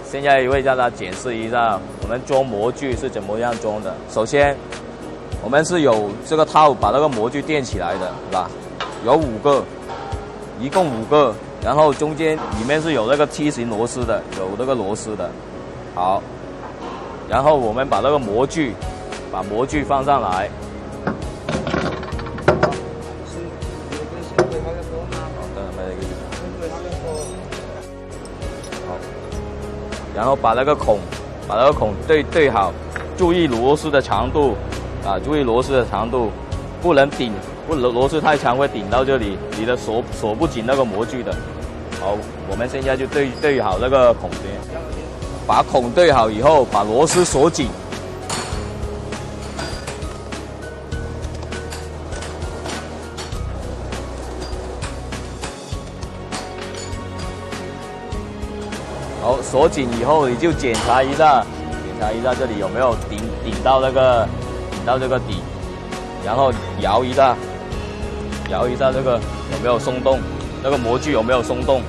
现在为大家解释一下我们装模具是怎么样装的。首先，我们是有这个套把那个模具垫起来的，是吧？有5个，一共5个，然后中间里面是有那个梯形螺丝的，有那个螺丝的。好，然后我们把那个模具放上来。 然后把那个孔对好，注意螺丝的长度啊，注意螺丝的长度，不能顶，螺丝太长会顶到这里，你的锁不紧那个模具的。好，我们现在就对好那个孔边，把孔对好以后，把螺丝锁紧。 好，锁紧以后，你就检查一下这里有没有顶到这个底，然后摇一下这个有没有松动，那个模具有没有松动。